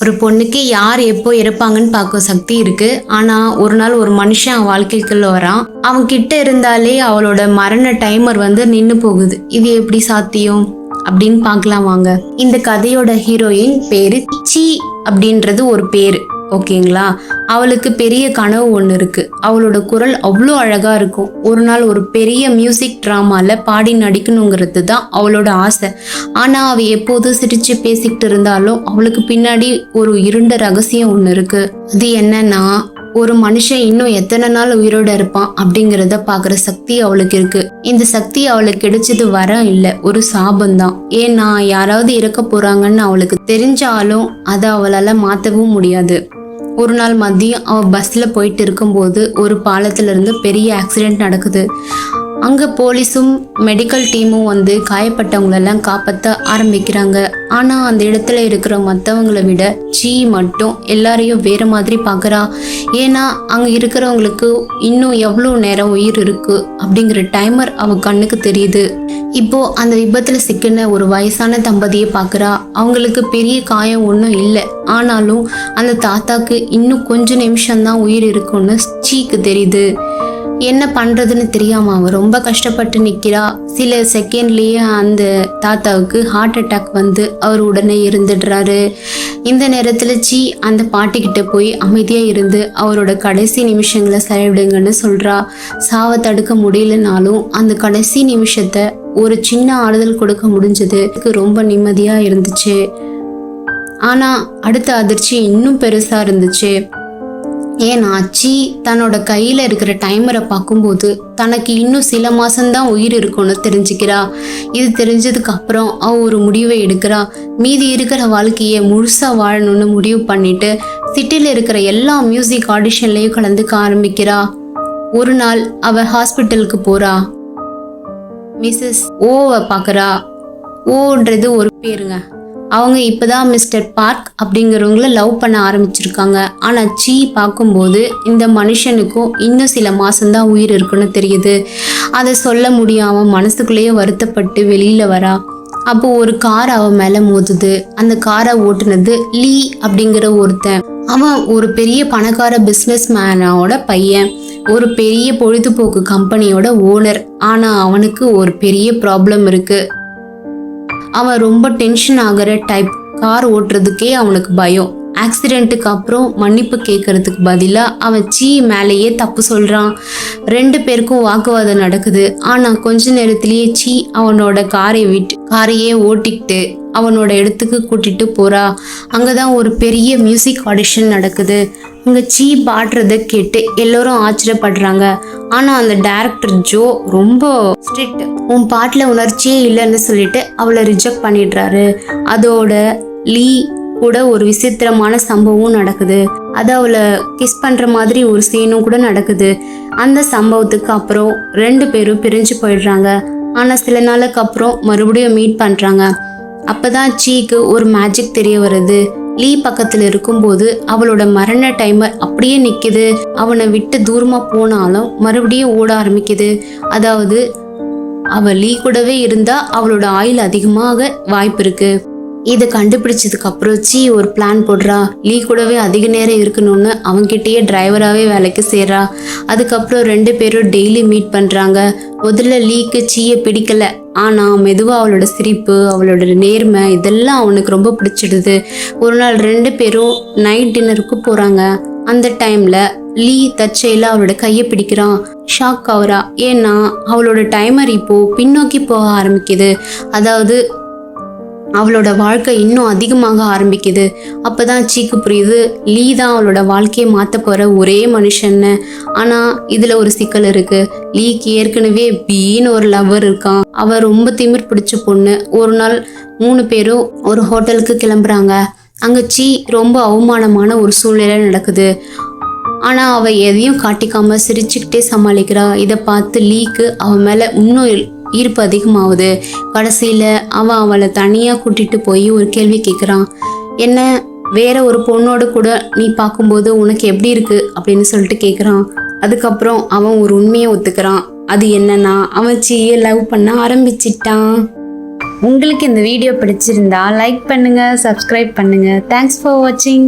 ஒரு பொண்ணுக்கு யார் எப்போ இறப்பாங்கன்னு பார்க்க சக்தி இருக்கு. ஆனா ஒரு நாள் ஒரு மனுஷன் அவன் வாழ்க்கைக்குள்ள வரான். அவன் கிட்ட இருந்தாலே அவளோட மரண டைமர் நின்னு போகுது. இது எப்படி சாத்தியம் அப்படின்னு பார்க்கலாம் வாங்க. இந்த கதையோட ஹீரோயின் பேரு சி அப்படின்றது ஒரு பேரு. ஓகேங்களா? அவளுக்கு பெரிய கனவு ஒன்று இருக்கு. அவளோட குரல் அவ்வளோ அழகா இருக்கும். ஒரு நாள் ஒரு பெரிய மியூசிக் டிராமால பாடி நடிக்கணுங்கிறது தான் அவளோட ஆசை. ஆனா அவ எப்போதும் சிரிச்சு பேசிக்கிட்டு இருந்தாலும் அவளுக்கு பின்னாடி ஒரு இருண்ட ரகசியம் ஒன்று இருக்கு. அது என்னன்னா, ஒரு மனுஷன் இன்னும் எத்தனை நாள் உயிரோட இருப்பான் அப்படிங்கிறத பாக்குற சக்தி அவளுக்கு இருக்கு. இந்த சக்தி அவளுக்கு கிடைச்சது வரம் இல்ல, ஒரு சாபம்தான். ஏன்னா யாராவது இறக்க போறாங்கன்னு அவளுக்கு தெரிஞ்சாலும் அதை அவளால மாத்தவும் முடியாது. ஒரு நாள் மதியம் அவ பஸ்ல போயிட்டு இருக்கும்போது ஒரு பாலத்துல இருந்து பெரிய ஆக்சிடென்ட் நடக்குது. அங்க போலீஸும் மெடிக்கல் டீமும் காயப்பட்டவங்களெல்லாம் காப்பாற்ற ஆரம்பிக்கிறாங்க. ஆனா அந்த இடத்துல இருக்கிற மற்றவங்களை விட சி மட்டும் எல்லாரையும் வேற மாதிரி பாக்குறா. ஏன்னா அங்க இருக்கிறவங்களுக்கு இன்னும் எவ்வளோ நேரம் உயிர் இருக்கு அப்படிங்கிற டைமர் அவ கண்ணுக்கு தெரியுது. இப்போ அந்த விபத்துல சிக்கின ஒரு வயசான தம்பதியை பாக்குறா. அவங்களுக்கு பெரிய காயம் ஒன்றும் இல்லை. ஆனாலும் அந்த தாத்தாக்கு இன்னும் கொஞ்ச நிமிஷம்தான் உயிர் இருக்குன்னு சீக்கு தெரியுது. என்ன பண்றதுன்னு தெரியாம அவ ரொம்ப கஷ்டப்பட்டு நிக்கிறா. சில செகண்ட்லயே அந்த தாத்தாவுக்கு ஹார்ட் அட்டாக் அவர் உடனே இருந்துடுறாரு. இந்த நேரத்துல சி அந்த பாட்டிக்கிட்ட போய் அமைதியா இருந்து அவரோட கடைசி நிமிஷங்களை செலவிடுங்கன்னு சொல்றா. சாவை தடுக்க முடியலனாலும் அந்த கடைசி நிமிஷத்தை ஒரு சின்ன ஆறுதல் கொடுக்க முடிஞ்சது. ரொம்ப நிம்மதியா இருந்துச்சு. ஆனா அடுத்த அதிர்ச்சி இன்னும் பெருசா இருந்துச்சு. ஏன்னா சி தன்னோட கையில இருக்கிற டைமரை பார்க்கும்போது தனக்கு இன்னும் சில மாசம்தான் உயிர் இருக்கும்னு தெரிஞ்சுக்கிறா. இது தெரிஞ்சதுக்கு அப்புறம் அவ ஒரு முடிவை எடுக்கிறா. மீதி இருக்கிற வாழ்க்கைய முழுசா வாழணும்னு முடிவு பண்ணிட்டு சிட்டில இருக்கிற எல்லா மியூசிக் ஆடிஷன்லயும் கலந்துக்க ஆரம்பிக்கிறா. ஒரு நாள் அவ ஹாஸ்பிட்டலுக்கு போறா. மிஸ்ஸஸ் ஓவை பாக்குறா. ஓன்றது ஒரு பேருங்க. அவங்க இப்பதான் மிஸ்டர் பார்க் அப்படிங்கிறவங்கள லவ் பண்ண ஆரம்பிச்சிருக்காங்க. ஆனா சி பார்க்கும்போது இந்த மனுஷனுக்கும் இன்னும் சில மாசம்தான் உயிர் இருக்குன்னு தெரியுது. அதை சொல்ல முடியாம மனசுக்குள்ளேயே வருத்தப்பட்டு வெளியில வரா. அப்போ ஒரு கார் அவன் மேல மோதுது. அந்த காரை ஓட்டுனது லீ அப்படிங்கிற ஒருத்தன். அவன் ஒரு பெரிய பணக்கார பிசினஸ் மேனோட பையன், ஒரு பெரிய பொழுதுபோக்கு கம்பெனியோட ஓனர். ஆனா அவனுக்கு ஒரு பெரிய ப்ராப்ளம் இருக்கு. அவன் ரொம்ப டென்ஷன் ஆகிற டைப். கார் ஓட்டுறதுக்கே அவனுக்கு பயம். ஆக்சிடென்ட்டுக்கு அப்புறம் மன்னிப்பு கேட்கறதுக்கு பதிலா அவன் சி மேலேயே தப்பு சொல்றான். 2 பேருக்கும் வாக்குவாதம் நடக்குது. ஆனா கொஞ்ச நேரத்திலேயே சி அவனோட காரையே ஓட்டிக்கிட்டு அவனோட இடத்துக்கு கூட்டிட்டு போறா. அங்கதான் ஒரு பெரிய மியூசிக் ஆடிஷன் நடக்குது. அங்க சி பாடுறத கேட்டு எல்லோரும் ஆச்சரியப்படுறாங்க. ஆனா அந்த டைரக்டர் ஜோ ரொம்ப ஸ்ட்ரிக்ட். உன் பாட்டுல உணர்ச்சியே இல்லைன்னு சொல்லிட்டு அவளை ரிஜெக்ட் பண்ணிடுறாரு. அதோட லீ கூட ஒரு விசித்திரமான சம்பவம் நடக்குது. அது அவளை கிஸ் பண்ற மாதிரி ஒரு சீனும் கூட நடக்குது. அந்த சம்பவத்துக்கு அப்புறம் 2 பேரும் பிரிஞ்சு போயிடுறாங்க. ஆனா சில நாளுக்கு அப்புறம் மறுபடியும் மீட் பண்றாங்க. அப்பதான் சீக்கு ஒரு மேஜிக் தெரிய வருது. லீ பக்கத்துல இருக்கும்போது அவளோட மரண டைமர் அப்படியே நிக்குது. அவனை விட்டு தூரமா போனாலும் மறுபடியும் ஓட ஆரம்பிக்குது. அதாவது அவ லீ கூடவே இருந்தா அவளோட ஆயுள் அதிகமாக வாய்ப்பு இருக்கு. இதை கண்டுபிடிச்சதுக்கு அப்புறம் சி ஒரு பிளான் போடுறா. லீ கூடவே அதிக நேரம் இருக்கணும்னு அவன்கிட்டயே டிரைவராகவே வேலைக்கு சேர்றா. அதுக்கப்புறம் 2 பேரும் டெய்லி மீட் பண்றாங்க. முதல்ல லீக்கு சீயை பிடிக்கல. ஆனா மெதுவா அவளோட சிரிப்பு, அவளோட நேர்மை இதெல்லாம் அவனுக்கு ரொம்ப பிடிச்சிடுது. ஒரு நாள் 2 பேரும் நைட் டின்னருக்கு போறாங்க. அந்த டைம்ல லீ தற்செயலா அவளோட கையை பிடிக்கிறான். ஷாக் ஆகுறா. ஏன்னா அவளோட டைமர் இப்போ பின்னோக்கி போக ஆரம்பிக்குது. அதாவது அவளோட வாழ்க்கை இன்னும் அதிகமாக ஆரம்பிக்குது. அப்பதான் சீக்கு புரியுது, லீ தான் அவளோட வாழ்க்கையை மாத்த போற ஒரே மனுஷன்னு. ஆனா இதுல ஒரு சிக்கல் இருக்கு. லீக்கு ஏற்கனவே பீன்னு ஒரு லவ்வர் இருக்கான். அவ ரொம்ப திமிர் பிடிச்ச பொண்ணு. ஒரு நாள் 3 பேரும் ஒரு ஹோட்டலுக்கு கிளம்புறாங்க. அங்க சி ரொம்ப அவமானமான ஒரு சூழ்நிலை நடக்குது. ஆனா அவ எதையும் காட்டிக்காம சிரிச்சுக்கிட்டே சமாளிக்கிறா. இதை பார்த்து லீக்கு அவன் மேல இன்னும் ஈர்ப்பு அதிகமாகுது. கடைசியில அவளை தனியா கூட்டிட்டு போய் ஒரு கேள்வி கேட்கிறான். என்ன வேற ஒரு பொண்ணோட கூட நீ பார்க்கும்போது உனக்கு எப்படி இருக்கு அப்படின்னு சொல்லிட்டு கேட்குறான். அதுக்கப்புறம் அவன் ஒரு உண்மையை ஒத்துக்கிறான். அது என்னன்னா அவன் சீயை லவ் பண்ண ஆரம்பிச்சிட்டான். உங்களுக்கு இந்த வீடியோ பிடிச்சிருந்தா லைக் பண்ணுங்க, சப்ஸ்கிரைப் பண்ணுங்க. தேங்க்ஸ் ஃபார் வாட்சிங்.